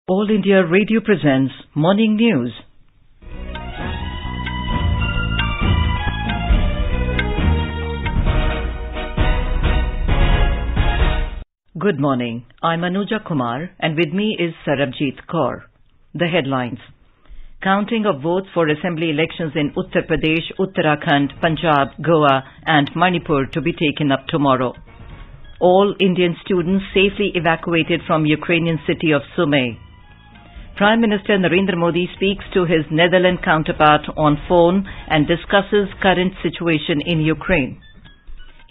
All India Radio presents Morning News. Good morning. I'm Anuja Kumar and with me is Sarabjit Kaur. The headlines. Counting of votes for assembly elections in Uttar Pradesh, Uttarakhand, Punjab, Goa and Manipur to be taken up tomorrow. All Indian students safely evacuated from Ukrainian city of Sumy. Prime Minister Narendra Modi speaks to his Netherlands counterpart on phone and discusses current situation in Ukraine.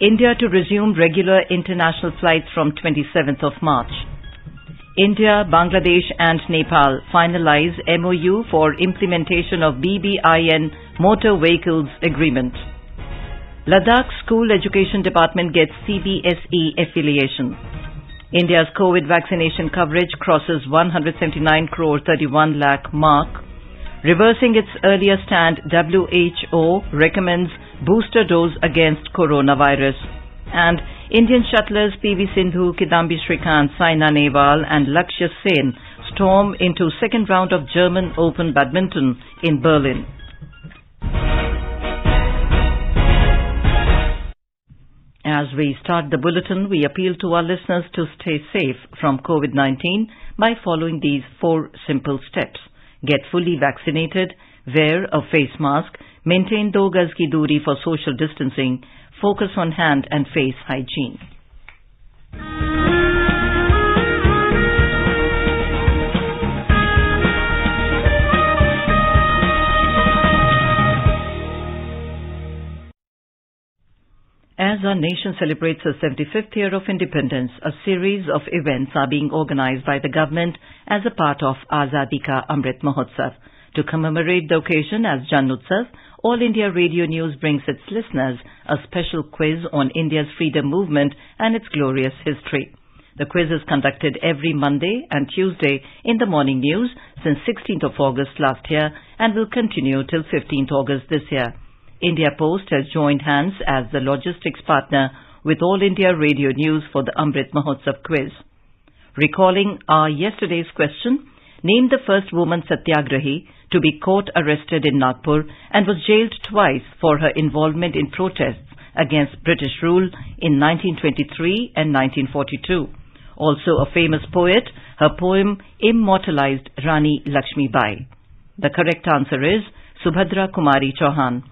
India to resume regular international flights from 27th of March. India, Bangladesh and Nepal finalize MOU for implementation of BBIN Motor Vehicles Agreement. Ladakh School Education Department gets CBSE affiliation. India's COVID vaccination coverage crosses 179 crore 31 lakh mark. Reversing its earlier stand, WHO recommends booster dose against coronavirus. And Indian shuttlers PV Sindhu, Kidambi Shrikant, Saina Nehwal and Lakshya Sen storm into second round of German Open Badminton in Berlin. As we start the bulletin, we appeal to our listeners to stay safe from COVID-19 by following these 4 simple steps. Get fully vaccinated, wear a face mask, maintain 2 gaz ki doori for social distancing, focus on hand and face hygiene. As our nation celebrates the 75th year of independence, a series of events are being organized by the government as a part of Azadi Ka Amrit Mahotsav. To commemorate the occasion as Jan Utsav, All India Radio News brings its listeners a special quiz on India's freedom movement and its glorious history. The quiz is conducted every Monday and Tuesday in the morning news since 16th of August last year and will continue till 15th August this year. India Post has joined hands as the logistics partner with All India Radio News for the Amrit Mahotsav quiz. Recalling our yesterday's question, name the first woman satyagrahi to be court arrested in Nagpur and was jailed twice for her involvement in protests against British rule in 1923 and 1942. Also a famous poet, her poem immortalized Rani Lakshmi Bai. The correct answer is Subhadra Kumari Chauhan.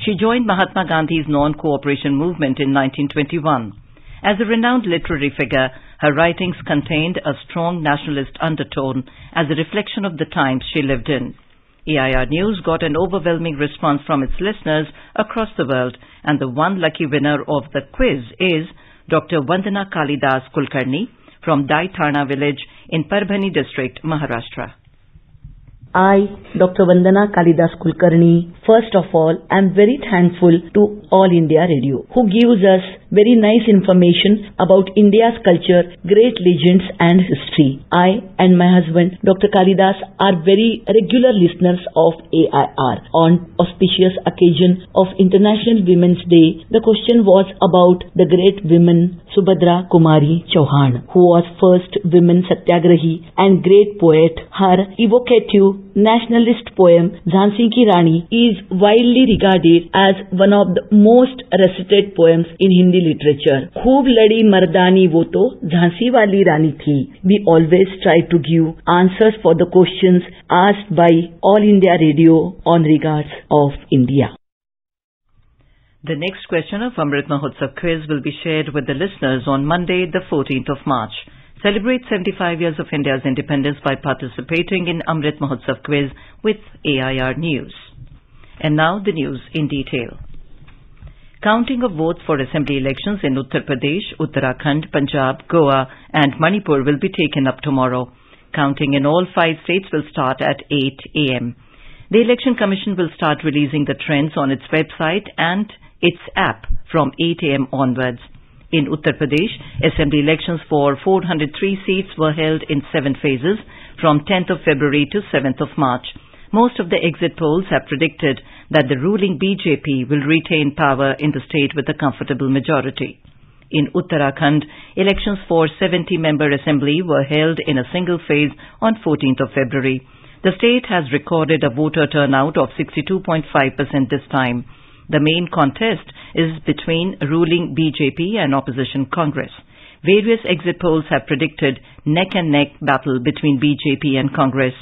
She joined Mahatma Gandhi's non-cooperation movement in 1921. As a renowned literary figure, her writings contained a strong nationalist undertone as a reflection of the times she lived in. AIR News got an overwhelming response from its listeners across the world, and the one lucky winner of the quiz is Dr. Vandana Kalidas Kulkarni from Dai Thana village in Parbhani district, Maharashtra. I, Dr. Vandana Kalidas Kulkarni, first of all, am very thankful to All India Radio, who gives us very nice information about India's culture, great legends and history. I and my husband, Dr. Kalidas, are very regular listeners of AIR. On auspicious occasion of International Women's Day, the question was about the great woman Subhadra Kumari Chauhan, who was first women satyagrahi and great poet. Her evocative nationalist poem Jhansi Ki Rani is widely regarded as one of the most recited poems in Hindi literature. Khoob ladi mardani wo to Jhansi wali Rani thi. We always try to give answers for the questions asked by All India Radio on regards of India. The next question of Amrit Mahotsav quiz will be shared with the listeners on Monday, the 14th of March. Celebrate 75 years of India's independence by participating in Amrit Mahotsav quiz with AIR News. And now the news in detail. Counting of votes for assembly elections in Uttar Pradesh, Uttarakhand, Punjab, Goa and Manipur will be taken up tomorrow. Counting in all 5 states will start at 8 a.m. The Election Commission will start releasing the trends on its website and its app from 8 a.m. onwards. In Uttar Pradesh, assembly elections for 403 seats were held in 7 phases from 10th of February to 7th of March. Most of the exit polls have predicted that the ruling BJP will retain power in the state with a comfortable majority. In Uttarakhand, elections for 70-member assembly were held in a single phase on 14th of February. The state has recorded a voter turnout of 62.5% this time. The main contest is between ruling BJP and opposition Congress. Various exit polls have predicted neck-and-neck battle between BJP and Congress.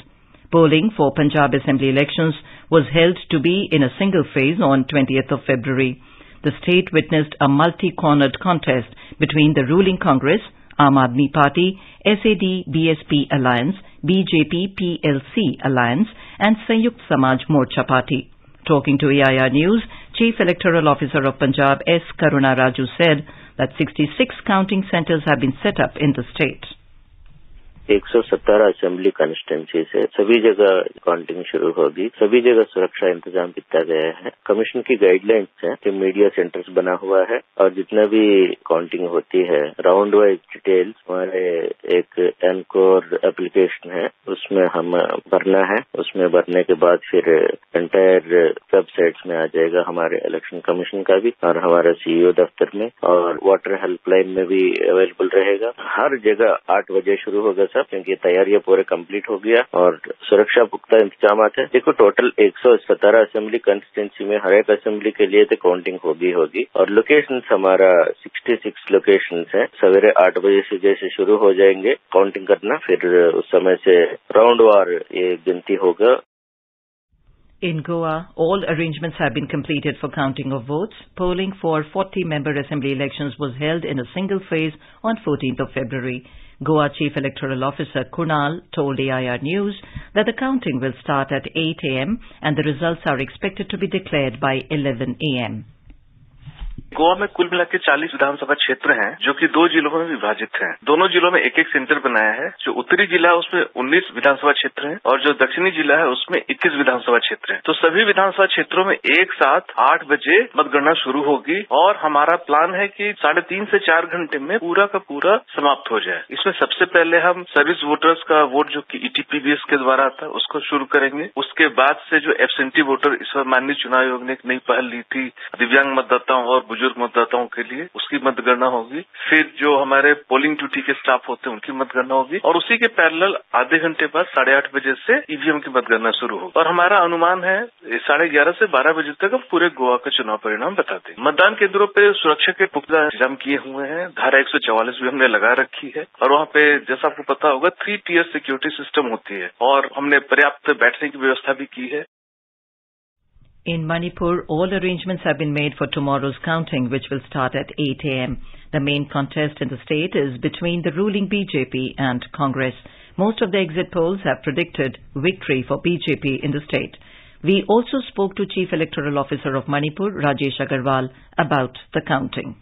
Polling for Punjab Assembly elections was held to be in a single phase on 20th of February. The state witnessed a multi-cornered contest between the ruling Congress, Aam Aadmi Party, SAD-BSP Alliance, BJP-PLC Alliance and Sanyukt Samaj Morcha Party. Talking to AIR News, Chief Electoral Officer of Punjab S. Karuna Raju said that 66 counting centres have been set up in the state. 117 assembly constituency से सभी जगह counting शुरू होगी। सभी जगह सुरक्षा इंतजाम किया गया है। कमीशन की गाइडलाइंस है कि मीडिया सेंटर्स बना हुआ है और जितना भी काउंटिंग होती है राउंड वाइज डिटेल्स हमारे एक एनकोर एप्लीकेशन है उसमें हम भरना है। उसमें भरने के बाद फिर एंटायर वेबसाइट्स में आ जाएगा हमारे इलेक्शन कमीशन का भी और हमारे सीईओ दफ्तर में और वाटर हेल्पलाइन में भी अवेलेबल रहेगा। हर जगह 8 बजे शुरू होगा क्योंकि तैयारियां पूरे कंप्लीट हो गया और सुरक्षा पुख्ता इंतजाम है। देखो टोटल 117 असेंबली कॉन्स्टिट्यूंसी में हर एक असेंबली के लिए तो काउंटिंग होगी और लोकेशंस हमारा 66 लोकेशंस है। सवेरे 8 बजे से जैसे शुरू हो जाएंगे काउंटिंग करना फिर उस समय से राउंड वार ये गिनती होगा। In Goa, all arrangements have been completed for counting of votes. Polling for 40-member assembly elections was held in a single phase on 14th of February. Goa Chief Electoral Officer Kunal told AIR News that the counting will start at 8 a.m. and the results are expected to be declared by 11 a.m. Goa में कुल मिला के 40 विधानसभा क्षेत्र हैं जो कि 2 जिलों में विभाजित हैं। दोनों जिलों में एक सेंटर बनाया है। जो उत्तरी जिला है उसमें 19 विधानसभा क्षेत्र हैं और जो दक्षिणी जिला है उसमें 21 विधानसभा क्षेत्र हैं। तो सभी विधानसभा क्षेत्रों में एक साथ 8 बजे मतगणना शुरू होगी और हमारा प्लान है कि 3.5 से 4 घंटे में पूरा का पूरा समाप्त हो जाए। इसमें सबसे पहले हम सर्विस वोटर्स का वोट जो कि ETPBS के द्वारा आता है उसको शुरू करेंगे। उसके बाद से जो एब्सेंटी वोटर इस बार माननीय चुनाव आयोग ने एक नई पहल ली थी दिव्यांग मतदाताओं और बुजुर्ग मतदाताओं के लिए उसकी मतगणना होगी। फिर जो हमारे पोलिंग ड्यूटी के स्टाफ होते हैं उनकी मतगणना होगी और उसी के पैरेलल आधे घंटे बाद 8:30 बजे से ईवीएम की मतगणना शुरू होगी और हमारा अनुमान है 11:30 से 12 बजे तक हम पूरे गोवा का चुनाव परिणाम बता देंगे। मतदान केंद्रों पे सुरक्षा के पुख्ता इंतजाम किए हुए हैं। धारा 144 भी हमने लगा रखी है और वहाँ पे जैसा आपको पता होगा 3 tier सिक्योरिटी सिस्टम होती है और हमने पर्याप्त बैठने की व्यवस्था भी की है। In Manipur, all arrangements have been made for tomorrow's counting, which will start at 8 a.m. The main contest in the state is between the ruling BJP and Congress. Most of the exit polls have predicted victory for BJP in the state. We also spoke to Chief Electoral Officer of Manipur, Rajesh Agarwal, about the counting.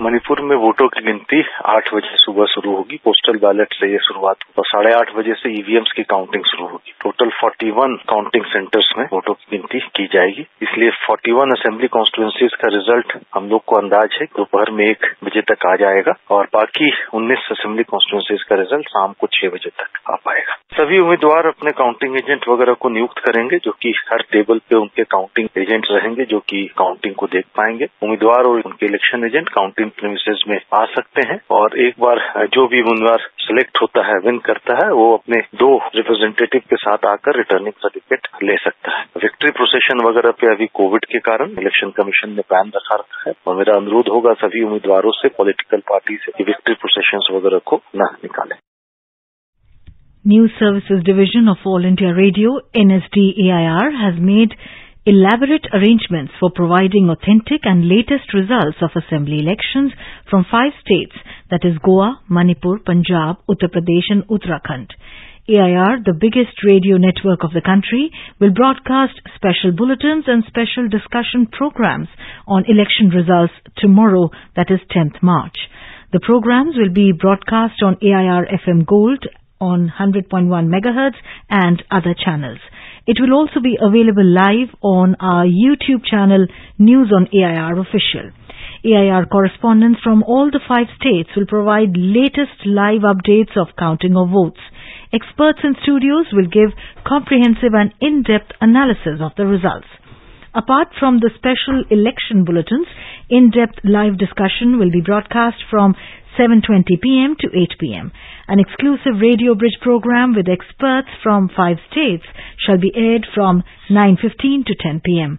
Manipur में वोटों की गिनती 8 बजे सुबह शुरू होगी। Postal ballot से ये शुरुआत और 8:30 बजे से ईवीएम्स की काउंटिंग शुरू होगी। टोटल 41 काउंटिंग सेंटर्स में वोटों की गिनती की जाएगी। इसलिए 41 असेंबली कॉन्स्टिट्यूएंसीज का रिजल्ट हम लोग को अंदाज है दोपहर में 1 बजे तक आ जाएगा और बाकी 19 असेंबली कॉन्स्टिट्यूएंसीज का रिजल्ट शाम को 6 बजे तक आ पाएगा। सभी उम्मीदवार अपने काउंटिंग एजेंट वगैरह को नियुक्त करेंगे जो कि हर टेबल पे उनके काउंटिंग एजेंट रहेंगे जो कि काउंटिंग को देख पाएंगे। उम्मीदवार और उनके इलेक्शन एजेंट काउंटिंग प्रीमिसेस में आ सकते हैं और एक बार जो भी उम्मीदवार सिलेक्ट होता है विन करता है वो अपने 2 रिप्रेजेंटेटिव के साथ आकर रिटर्निंग सर्टिफिकेट ले सकता है। विक्ट्री प्रोसेशन वगैरह पे अभी कोविड के कारण इलेक्शन कमीशन ने बैन रखा है और मेरा अनुरोध होगा सभी उम्मीदवारों से पॉलिटिकल पार्टी से विक्ट्री प्रोसेशन वगैरह को न निकालें। News Services Division of All India Radio, NSD-AIR, has made elaborate arrangements for providing authentic and latest results of assembly elections from 5 states, that is Goa, Manipur, Punjab, Uttar Pradesh and Uttarakhand. AIR, the biggest radio network of the country, will broadcast special bulletins and special discussion programs on election results tomorrow, that is 10th March. The programs will be broadcast on AIR FM Gold on 100.1 megahertz and other channels. It will also be available live on our YouTube channel News on AIR Official. AIR correspondents from all the 5 states will provide latest live updates of counting of votes. Experts in studios will give comprehensive and in-depth analysis of the results. Apart from the special election bulletins, in-depth live discussion will be broadcast from 7:20 p.m. to 8 p.m. An exclusive Radio Bridge program with experts from 5 states shall be aired from 9:15 to 10 p.m.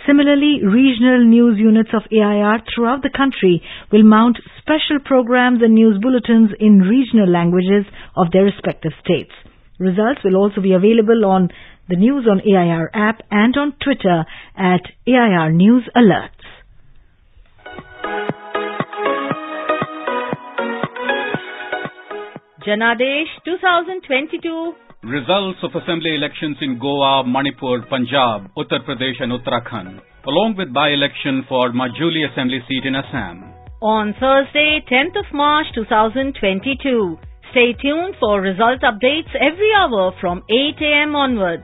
Similarly, regional news units of AIR throughout the country will mount special programs and news bulletins in regional languages of their respective states. Results will also be available on the News on AIR app and on Twitter at AIR News Alerts. Janadesh 2022. Results of assembly elections in Goa, Manipur, Punjab, Uttar Pradesh and Uttarakhand, along with by-election for Majuli Assembly seat in Assam. On Thursday, 10th of March 2022. Stay tuned for result updates every hour from 8 a.m. onwards.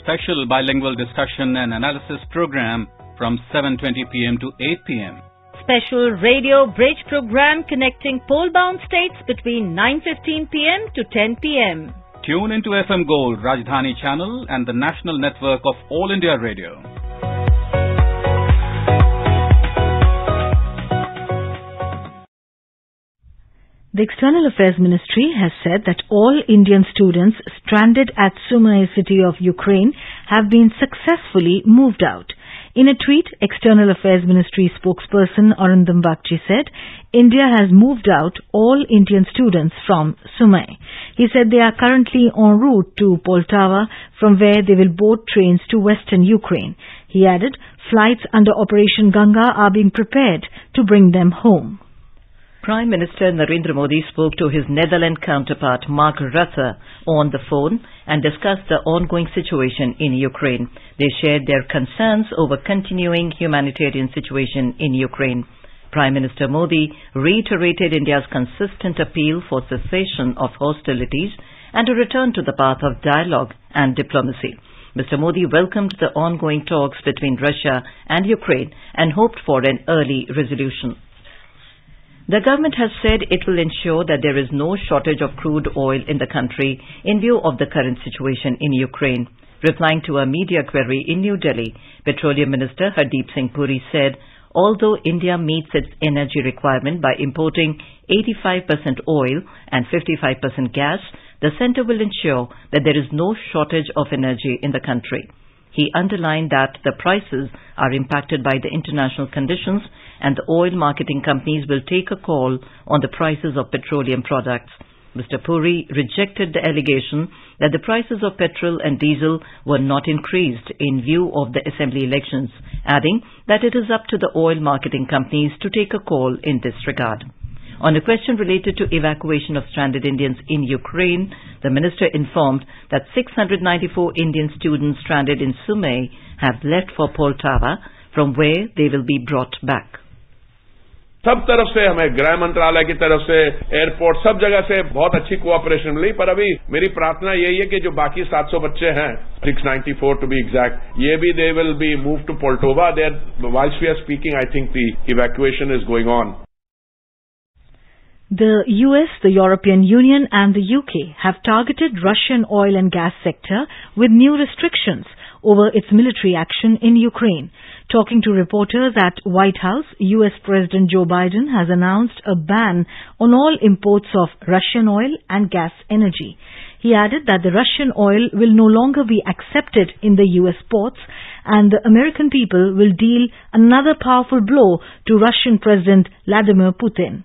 Special bilingual discussion and analysis program from 7:20 p.m. to 8 p.m. Special Radio Bridge program connecting pole-bound states between 9:15 p.m. to 10 p.m. Tune into FM Gold, Rajdhani Channel and the national network of All India Radio. The External Affairs Ministry has said that all Indian students stranded at Sumy city of Ukraine have been successfully moved out. In a tweet, External Affairs Ministry spokesperson Arundham Bagchi said, India has moved out all Indian students from Sumy. He said they are currently en route to Poltava, from where they will board trains to western Ukraine. He added, flights under Operation Ganga are being prepared to bring them home. Prime Minister Narendra Modi spoke to his Netherlands counterpart Mark Rutte on the phone and discussed the ongoing situation in Ukraine. They shared their concerns over continuing humanitarian situation in Ukraine. Prime Minister Modi reiterated India's consistent appeal for cessation of hostilities and a return to the path of dialogue and diplomacy. Mr. Modi welcomed the ongoing talks between Russia and Ukraine and hoped for an early resolution. The government has said it will ensure that there is no shortage of crude oil in the country in view of the current situation in Ukraine. Replying to a media query in New Delhi, Petroleum Minister Hardeep Singh Puri said, although India meets its energy requirement by importing 85% oil and 55% gas, the centre will ensure that there is no shortage of energy in the country. He underlined that the prices are impacted by the international conditions and the oil marketing companies will take a call on the prices of petroleum products. Mr. Puri rejected the allegation that the prices of petrol and diesel were not increased in view of the assembly elections, adding that it is up to the oil marketing companies to take a call in this regard. On a question related to evacuation of stranded Indians in Ukraine, the minister informed that 694 Indian students stranded in Sumy have left for Poltava, from where they will be brought back. सब तरफ से हमें गृह मंत्रालय की तरफ से airport सब जगह से बहुत अच्छी कोऑपरेशन मिली, पर अभी मेरी प्रार्थना यही है कि जो बाकी 700 बच्चे हैं 694 टू बी एग्जैक्ट, ये भी they will be move to Poltava. There whilst we are speaking I think the evacuation is going on. The US, the European Union and the UK have targeted Russian oil and gas sector with new restrictions over its military action in Ukraine. Talking to reporters at White House, US President Joe Biden has announced a ban on all imports of Russian oil and gas energy. He added that the Russian oil will no longer be accepted in the US ports and the American people will deal another powerful blow to Russian President Vladimir Putin.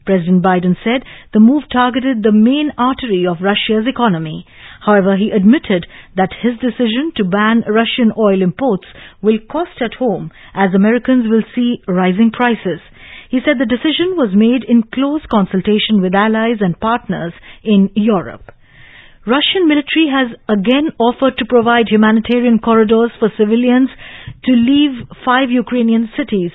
President Biden said the move targeted the main artery of Russia's economy. However, he admitted that his decision to ban Russian oil imports will cost at home as Americans will see rising prices. He said the decision was made in close consultation with allies and partners in Europe. Russian military has again offered to provide humanitarian corridors for civilians to leave 5 Ukrainian cities.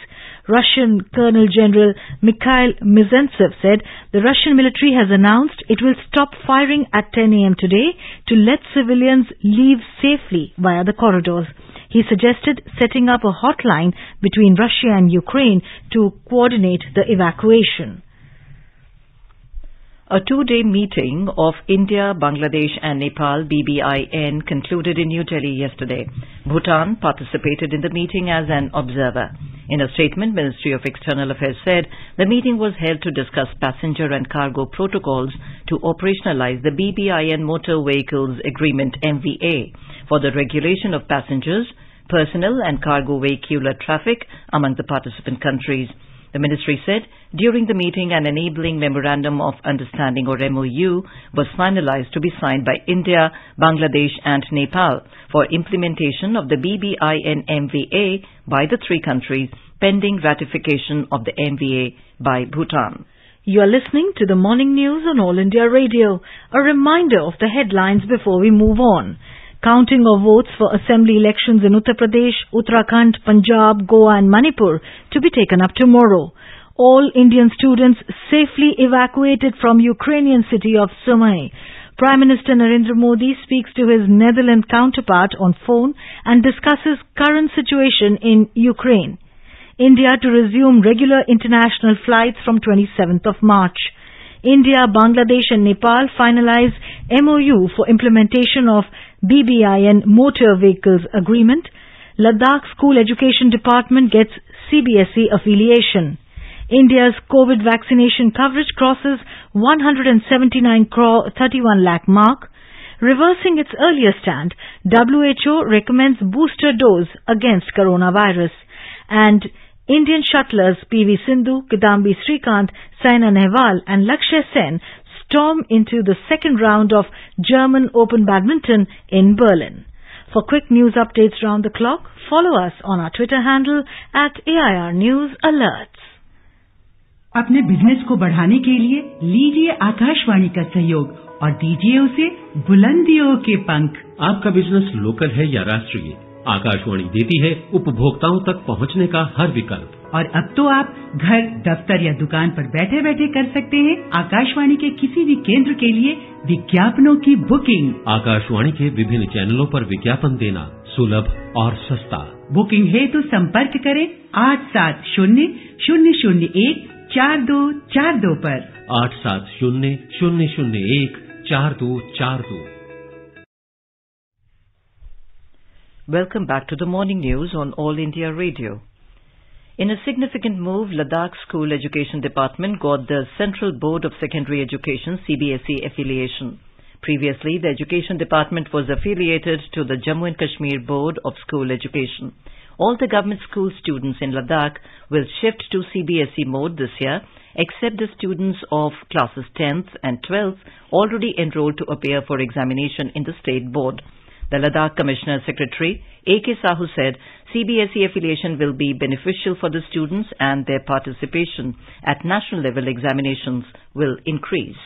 Russian Colonel General Mikhail Mizentsev said the Russian military has announced it will stop firing at 10 a.m. today to let civilians leave safely via the corridors. He suggested setting up a hotline between Russia and Ukraine to coordinate the evacuation. A two-day meeting of India, Bangladesh and Nepal BBIN concluded in New Delhi yesterday. Bhutan participated in the meeting as an observer. In a statement, Ministry of External Affairs said the meeting was held to discuss passenger and cargo protocols to operationalize the BBIN Motor Vehicles Agreement MVA for the regulation of passengers, personnel and cargo vehicular traffic among the participant countries. The ministry said during the meeting an enabling memorandum of understanding or MOU was finalized to be signed by India, Bangladesh and Nepal for implementation of the BBIN MVA by the three countries pending ratification of the MVA by Bhutan. You are listening to the morning news on All India Radio. A reminder of the headlines before we move on. Counting of votes for assembly elections in Uttar Pradesh, Uttarakhand, Punjab, Goa and Manipur to be taken up tomorrow. All Indian students safely evacuated from Ukrainian city of Sumy. Prime Minister Narendra Modi speaks to his Netherlands counterpart on phone and discusses current situation in Ukraine. India to resume regular international flights from 27th of March. India, Bangladesh and Nepal finalize MOU for implementation of BBIN Motor Vehicles Agreement. Ladakh School Education Department gets CBSE affiliation. India's COVID vaccination coverage crosses 179 crore 31 lakh mark. Reversing its earlier stand, WHO recommends booster dose against coronavirus. And Indian shuttlers PV Sindhu, Kidambi Srikanth, Saina Nehwal and Lakshya Sen storm into the second round of German Open Badminton in Berlin. For quick news updates round the clock, follow us on our Twitter handle @AIR News Alerts. अपने business को बढ़ाने के लिए लीजिए आकाशवाणी का सहयोग और दीजिए उसे बुलंदियों के पंख। आपका बिजनेस लोकल है या राष्ट्रीय, आकाशवाणी देती है उपभोक्ताओं तक पहुंचने का हर विकल्प। और अब तो आप घर, दफ्तर या दुकान पर बैठे बैठे कर सकते हैं आकाशवाणी के किसी भी केंद्र के लिए विज्ञापनों की बुकिंग। आकाशवाणी के विभिन्न चैनलों पर विज्ञापन देना सुलभ और सस्ता। बुकिंग हेतु संपर्क करें 8700014242 पर। 8700014242। Welcome back to the morning news on All India Radio. In a significant move, Ladakh School Education Department got the Central Board of Secondary Education CBSE affiliation. Previously, the Education Department was affiliated to the Jammu and Kashmir Board of School Education. All the government school students in Ladakh will shift to CBSE mode this year, except the students of classes 10th and 12th already enrolled to appear for examination in the State Board. The Ladakh Commissioner Secretary A.K. Sahu said CBSE affiliation will be beneficial for the students and their participation at national level examinations will increase.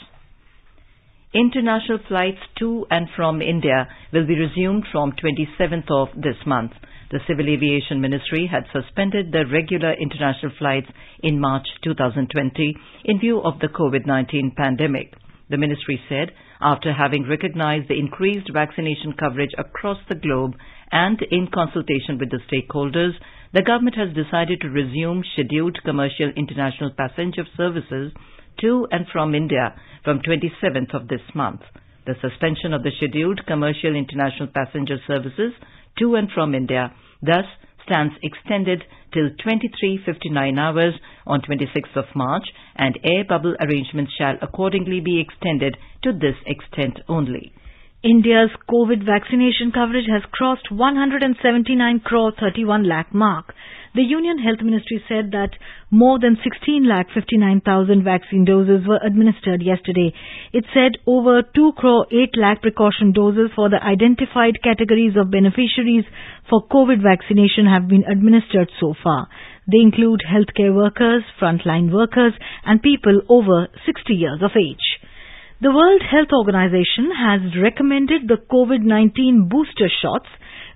International flights to and from India will be resumed from 27th of this month. The Civil Aviation Ministry had suspended the regular international flights in March 2020 in view of the COVID-19 pandemic. The ministry said, after having recognized the increased vaccination coverage across the globe and in consultation with the stakeholders, the government has decided to resume scheduled commercial international passenger services to and from India from 27th of this month. The suspension of the scheduled commercial international passenger services to and from India thus stands extended till 23:59 hours on 26th of March, and air bubble arrangements shall accordingly be extended to this extent only. India's COVID vaccination coverage has crossed 179 crore 31 lakh mark. The Union Health Ministry said that more than 16,59,000 vaccine doses were administered yesterday. It said over 2 crore 8 lakh precaution doses for the identified categories of beneficiaries for COVID vaccination have been administered so far. They include healthcare workers, frontline workers and people over 60 years of age. The World Health Organization has recommended the COVID-19 booster shots,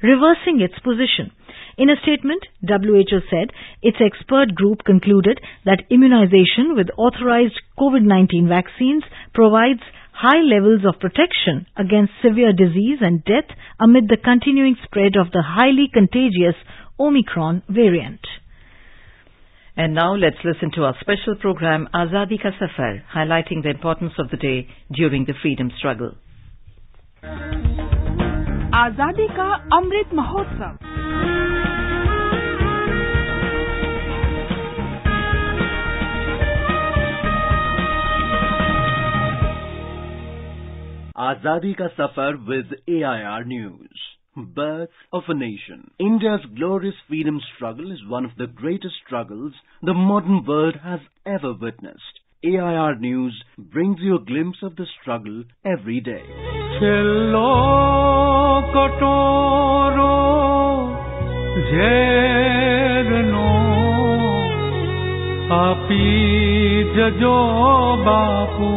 reversing its position. In a statement, WHO said its expert group concluded that immunization with authorized COVID-19 vaccines provides high levels of protection against severe disease and death amid the continuing spread of the highly contagious Omicron variant. And now let's listen to our special program Azadi Ka Safar, highlighting the importance of the day during the freedom struggle. आजादी का Amrit Mahotsav. Azadi Ka Safar with AIR News. Birth of a nation. India's glorious freedom struggle is one of the greatest struggles the modern world has ever witnessed. AIR News brings you a glimpse of the struggle every day. Chillo kotoro jerno api jajo bapu.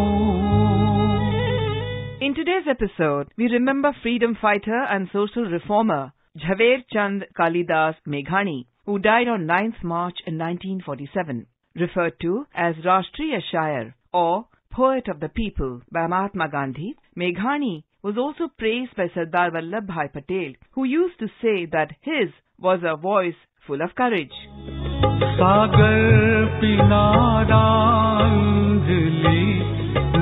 In today's episode, we remember freedom fighter and social reformer Jhaved Chand Kalidas Meghani, who died on 9th March in 1947. Referred to as Rashtriya Shair or Poet of the People by Mahatma Gandhi, Meghani was also praised by Sardar Vallabhbhai Patel, who used to say that his was a voice full of courage. Sagar pinara anjali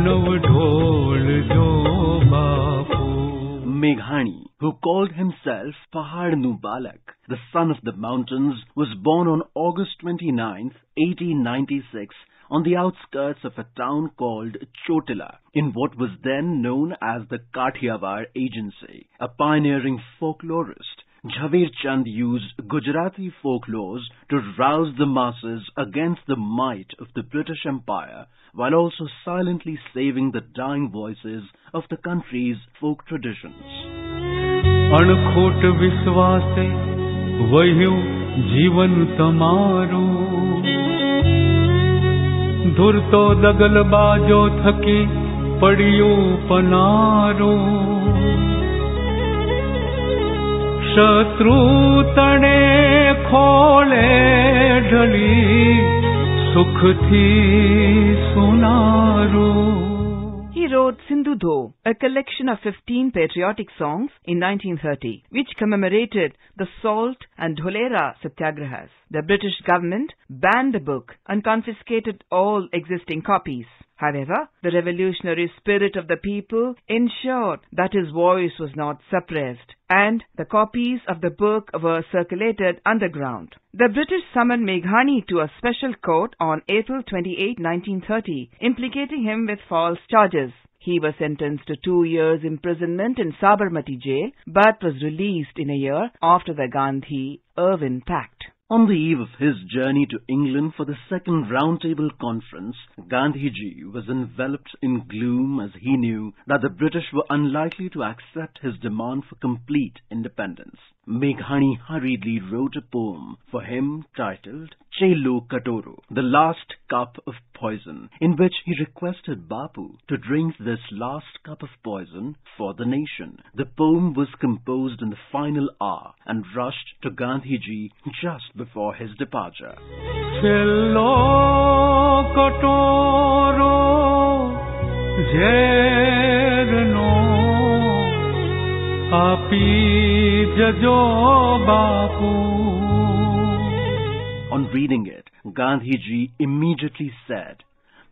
nav dhol jo bapu. Meghani, who called himself Pahad Nu Balak, the son of the mountains, was born on August 29, 1896, on the outskirts of a town called Chotila, in what was then known as the Kathiawar Agency. A pioneering folklorist, Jhaved Chand used Gujarati folklores to rouse the masses against the might of the British Empire, while also silently saving the dying voices of the country's folk traditions. अणखोट विश्वासे वह्यु जीवन तमारू धुर तो दगल बाजो थकी पड़ियो पनारो शत्रु तणे खोले ढली सुख थी सुनारो. He wrote Sindhu Do, a collection of 15 patriotic songs in 1930, which commemorated the Salt and Dholera Satyagrahas. The British government banned the book and confiscated all existing copies. However, the revolutionary spirit of the people ensured that his voice was not suppressed, and the copies of the book were circulated underground. The British summoned Meghani to a special court on April 28, 1930, implicating him with false charges. He was sentenced to 2 years imprisonment in Sabarmati jail, but was released in a year after the Gandhi-Irwin Pact. On the eve of his journey to England for the second Roundtable Conference, Gandhiji was enveloped in gloom as he knew that the British were unlikely to accept his demand for complete independence. Meghani hurriedly wrote a poem for him titled Chelo Katoro, the last cup of poison, in which he requested Bapu to drink this last cup of poison for the nation. The poem was composed in the final hour and rushed to Gandhiji just before his departure. Chelo Katoro Jerno Api Jajo Bapu. On reading it, Gandhiji immediately said,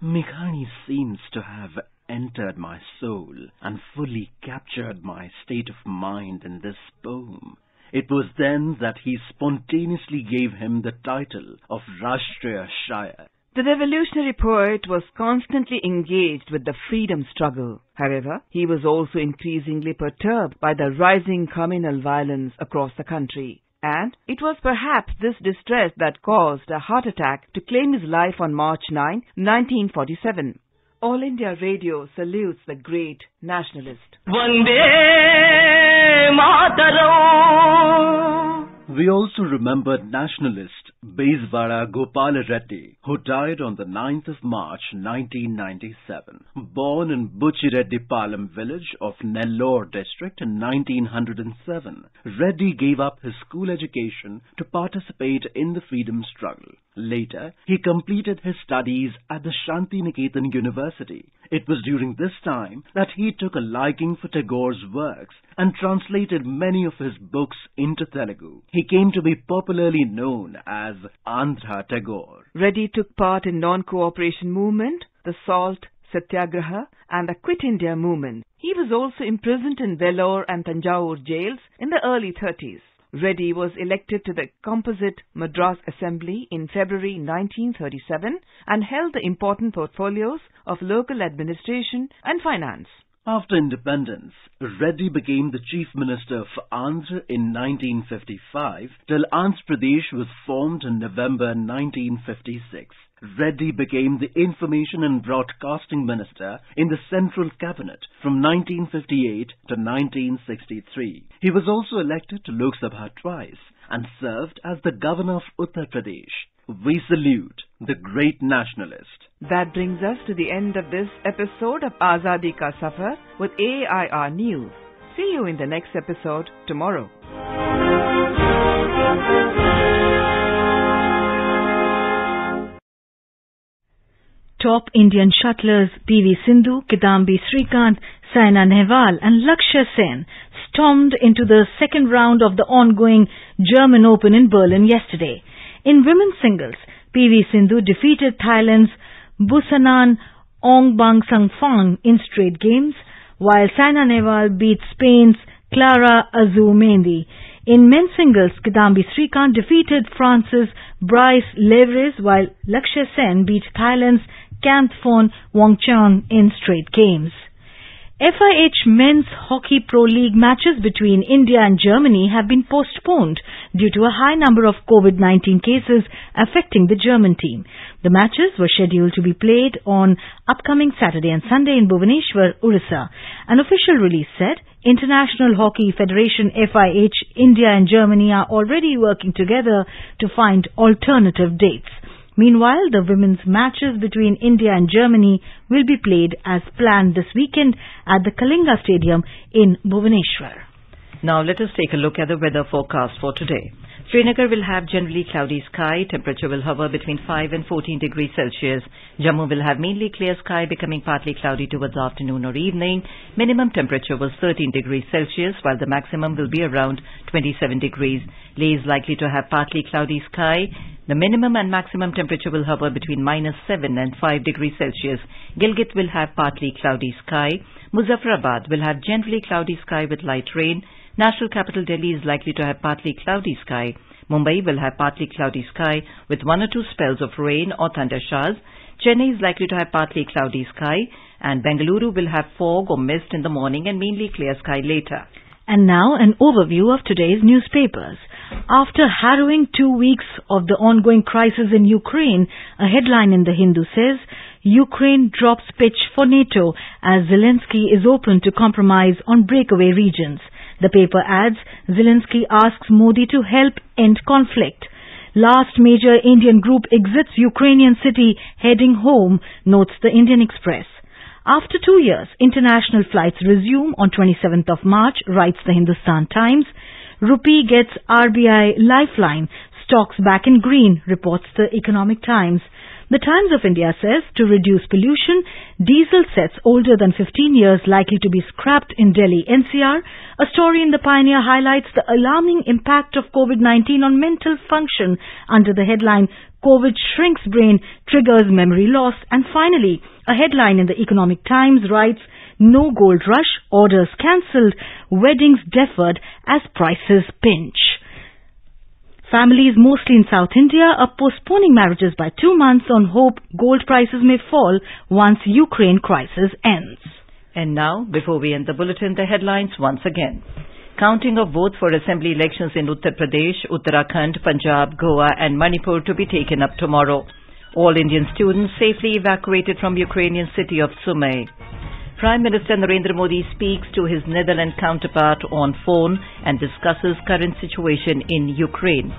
Meghani seems to have entered my soul and fully captured my state of mind in this poem. It was then that he spontaneously gave him the title of Rashtriya Shair. The revolutionary poet was constantly engaged with the freedom struggle. However, he was also increasingly perturbed by the rising communal violence across the country. And it was perhaps this distress that caused a heart attack to claim his life on March 9, 1947. All India Radio salutes the great nationalist. Vande Mataram! We also remembered nationalist Bezvada Gopala Reddy, who died on the 9th of March 1997. Born in Buchireddy Palam village of Nellore district in 1907, Reddy gave up his school education to participate in the freedom struggle. Later, he completed his studies at the Shantiniketan University. It was during this time that he took a liking for Tagore's works and translated many of his books into Telugu. He came to be popularly known as as Andhra Tagore. Reddy took part in non-cooperation movement, the Salt Satyagraha and the Quit India movement. He was also imprisoned in Vellore and Tanjore jails in the early 30s. Reddy was elected to the composite Madras Assembly in February 1937 and held the important portfolios of local administration and finance. After independence, Reddy became the Chief Minister for Andhra in 1955 till Andhra Pradesh was formed in November 1956. Reddy became the Information and Broadcasting Minister in the Central Cabinet from 1958 to 1963. He was also elected to Lok Sabha twice and served as the Governor of Uttar Pradesh. We salute the great nationalist. That brings us to the end of this episode of Azadi Ka Safar with AIR News. See you in the next episode tomorrow. Top Indian shuttlers PV Sindhu, Kidambi Srikanth, Saina Nehwal and Lakshya Sen stormed into the second round of the ongoing German Open in Berlin yesterday. In women's singles, PV Sindhu defeated Thailand's Busanan Ongbangsangfang in straight games, while Saina Nehwal beat Spain's Clara Azurmendi. In men's singles, Kidambi Srikanth defeated France's Bryce Levres, while Lakshya Sen beat Thailand's Kanthphon Wongchon in straight games. FIH Men's Hockey Pro League matches between India and Germany have been postponed due to a high number of COVID-19 cases affecting the German team. The matches were scheduled to be played on upcoming Saturday and Sunday in Bhubaneswar, Orissa. An official release said International Hockey Federation FIH, India and Germany are already working together to find alternative dates. Meanwhile, the women's matches between India and Germany will be played as planned this weekend at the Kalinga Stadium in Bhubaneswar. Now let us take a look at the weather forecast for today. Srinagar will have generally cloudy sky. Temperature will hover between 5 and 14 degrees Celsius. Jammu will have mainly clear sky, becoming partly cloudy towards afternoon or evening. Minimum temperature was 13 degrees Celsius, while the maximum will be around 27 degrees. Leh is likely to have partly cloudy sky. The minimum and maximum temperature will hover between -7 and 5 degrees Celsius. Gilgit will have partly cloudy sky. Muzaffarabad will have generally cloudy sky with light rain. National capital Delhi is likely to have partly cloudy sky. Mumbai will have partly cloudy sky with 1 or 2 spells of rain or thunder showers. Chennai is likely to have partly cloudy sky, and Bengaluru will have fog or mist in the morning and mainly clear sky later. And now an overview of today's newspapers. After harrowing 2 weeks of the ongoing crisis in Ukraine, a headline in The Hindu says, Ukraine drops pitch for NATO as Zelensky is open to compromise on breakaway regions. The paper adds, Zelensky asks Modi to help end conflict. Last major Indian group exits Ukrainian city heading home, notes the Indian Express. After 2 years, international flights resume on 27th of March, writes the Hindustan Times. Rupee gets RBI lifeline. Stocks back in green, reports the Economic Times. The Times of India says, to reduce pollution, diesel sets older than 15 years likely to be scrapped in Delhi NCR. A story in The Pioneer highlights the alarming impact of COVID-19 on mental function under the headline, COVID shrinks brain, triggers memory loss. And finally, a headline in the Economic Times writes, no gold rush, orders cancelled, weddings deferred as prices pinch. Families mostly in South India are postponing marriages by 2 months on hope gold prices may fall once Ukraine crisis ends. And now, before we end the bulletin, the headlines once again. Counting of votes for assembly elections in Uttar Pradesh, Uttarakhand, Punjab, Goa and Manipur to be taken up tomorrow. All Indian students safely evacuated from Ukrainian city of Sumy. Prime Minister Narendra Modi speaks to his Netherlands counterpart on phone and discusses current situation in Ukraine.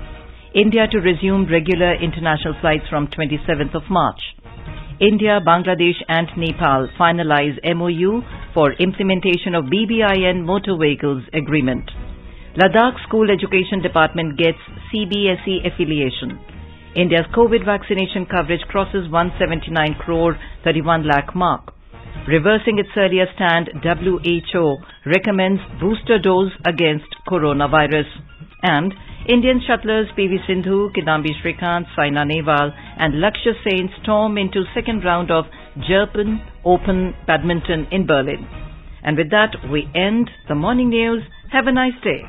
India to resume regular international flights from 27th of March. India, Bangladesh and Nepal finalize MOU for implementation of BBIN motor vehicles agreement. Ladakh School Education Department gets CBSE affiliation. India's COVID vaccination coverage crosses 179 crore 31 lakh mark. Reversing its earlier stand, WHO recommends booster dose against coronavirus. And Indian shuttlers PV Sindhu, Kidambi Srikanth, Saina Nehwal and Lakshya Sen storm into second round of Japan Open Badminton in Berlin. And with that, we end the morning news. Have a nice day.